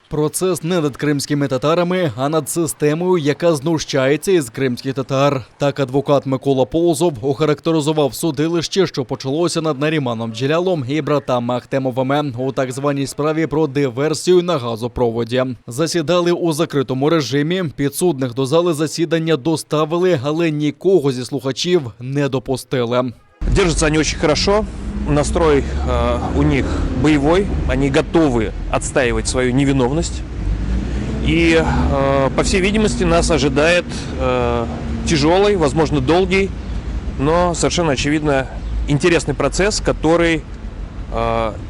Процес не над кримськими татарами, а над системою, яка знущається із кримських татар. Так адвокат Микола Полозов охарактеризував судилище, що почалося над Наріманом Джелялом і братами Ахтемовими у так званій справі про диверсію на газопроводі. Засідали у закритому режимі, підсудних до зали засідання доставили, але нікого зі слухачів не допустили. Держатся они очень хорошо, настрой у них боевой, они готовы отстаивать свою невиновность. И, по всей видимости, нас ожидает тяжелый, возможно, долгий, но совершенно очевидно интересный процесс, который,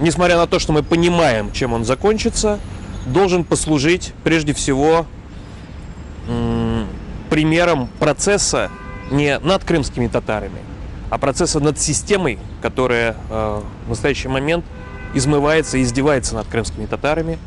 несмотря на то, что мы понимаем, чем он закончится, должен послужить прежде всего примером процесса не над крымскими татарами, а процесса над системой, которая в настоящий момент измывается и издевается над крымскими татарами,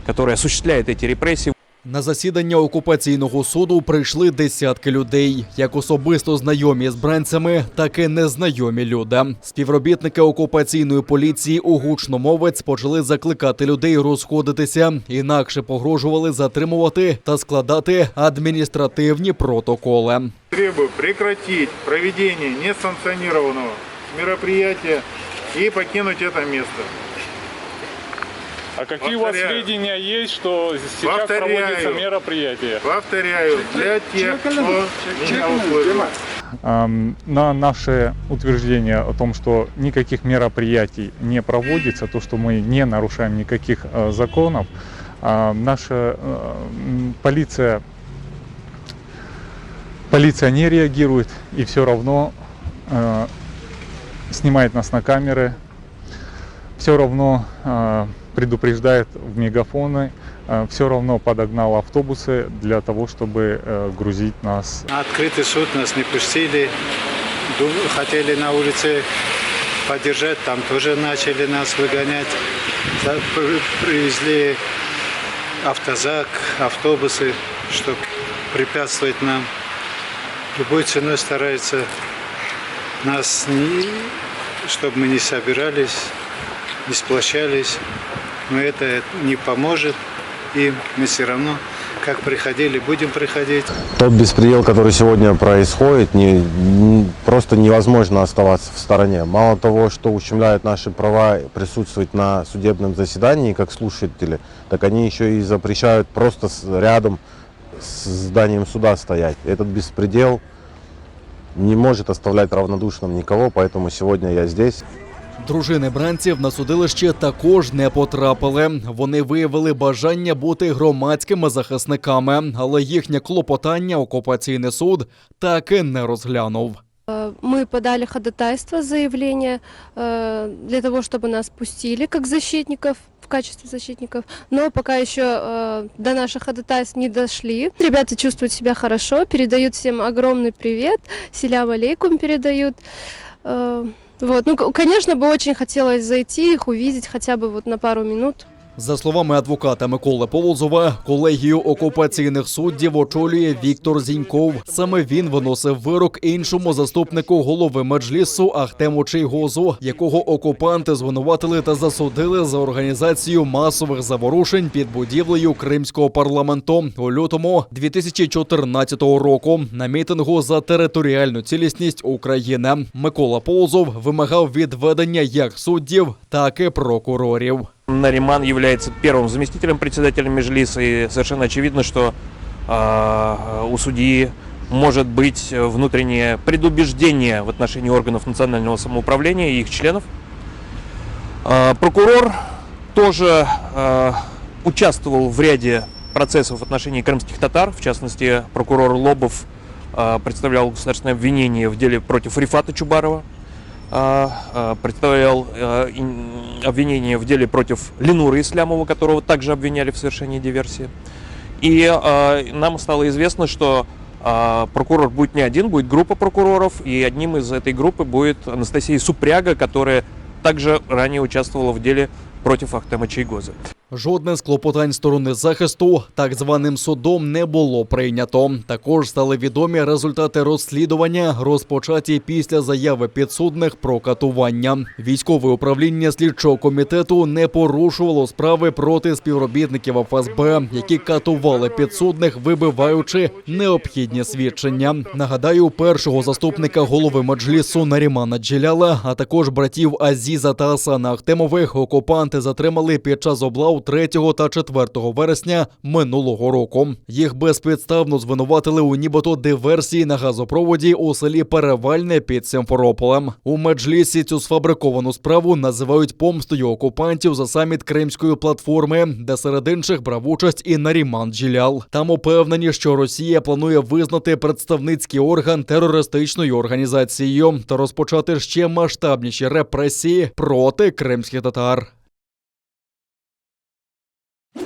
которая осуществляет эти репрессии. На засідання окупаційного суду прийшли десятки людей, як особисто знайомі з бранцями, так і незнайомі люди. Співробітники окупаційної поліції у гучномовець почали закликати людей розходитися, інакше погрожували затримувати та складати адміністративні протоколи. Требую прекратить проведение несанкционированного мероприятия и покинуть это место. А какие у вас сведения есть, что сейчас проводится мероприятие? Повторяю, для тех, кто меня услышал. На наше утверждение о том, что никаких мероприятий не проводится, то, что мы не нарушаем никаких законов, наша полиция не реагирует и все равно снимает нас на камеры, все равно предупреждает в мегафоны, все равно подогнал автобусы для того, чтобы грузить нас. На открытый суд нас не пустили, хотели на улице поддержать, там тоже начали нас выгонять. Привезли автозак, автобусы, чтобы препятствовать нам. Любой ценой стараются нас, чтобы мы не собирались, не сплощались. Но это не поможет, и мы все равно, как приходили, будем приходить. Тот беспредел, который сегодня происходит, просто невозможно оставаться в стороне. Мало того, что ущемляют наши права присутствовать на судебном заседании как слушатели, так они еще и запрещают просто рядом с зданием суда стоять. Этот беспредел не может оставлять равнодушным никого, поэтому сегодня я здесь. Дружини бранців на судилище також не потрапили. Вони виявили бажання бути громадськими захисниками, але їхнє клопотання окупаційний суд так і не розглянув. Мы подали ходатайство, заявление для того, чтобы нас пустили как защитников, в качестве защитников, но пока еще до наших ходатайств не дошли. Ребята чувствуют себя хорошо, передают всем огромный привет, селям алейкум передают. Вот. Ну, конечно, бы очень хотелось зайти, их увидеть хотя бы вот на пару минут. За словами адвоката Миколи Полозова, колегію окупаційних суддів очолює Віктор Зіньков. Саме він виносив вирок іншому заступнику голови меджлісу Ахтему Чийгозу, якого окупанти звинуватили та засудили за організацію масових заворушень під будівлею Кримського парламенту у лютому 2014 року на мітингу за територіальну цілісність України. Микола Полозов вимагав відведення як суддів, так і прокурорів. Нариман является первым заместителем председателя Меджлиса, и совершенно очевидно, что у судьи может быть внутреннее предубеждение в отношении органов национального самоуправления и их членов. Прокурор тоже участвовал в ряде процессов в отношении крымских татар, в частности, прокурор Лобов представлял государственное обвинение в деле против Рифата Чубарова, представлял обвинение в деле против Ленура Ислямова, которого также обвиняли в совершении диверсии. И нам стало известно, что прокурор будет не один, будет группа прокуроров, и одним из этой группы будет Анастасия Супряга, которая также ранее участвовала в деле против Ахтема Чийгоза. Жодне з клопотань сторони захисту так званим судом не було прийнято. Також стали відомі результати розслідування, розпочаті після заяви підсудних про катування. Військове управління слідчого комітету не порушувало справи проти співробітників ФСБ, які катували підсудних, вибиваючи необхідні свідчення. Нагадаю, першого заступника голови Меджлісу Нарімана Джеляла, а також братів Азіза та Асана Ахтемових окупанти затримали під час облав 3 та 4 вересня минулого року. Їх безпідставно звинуватили у нібито диверсії на газопроводі у селі Перевальне під Сімферополем. У Меджлісі цю сфабриковану справу називають помстою окупантів за саміт Кримської платформи, де серед інших брав участь і Наріман Джелял. Там упевнені, що Росія планує визнати представницький орган терористичною організацією та розпочати ще масштабніші репресії проти кримських татар.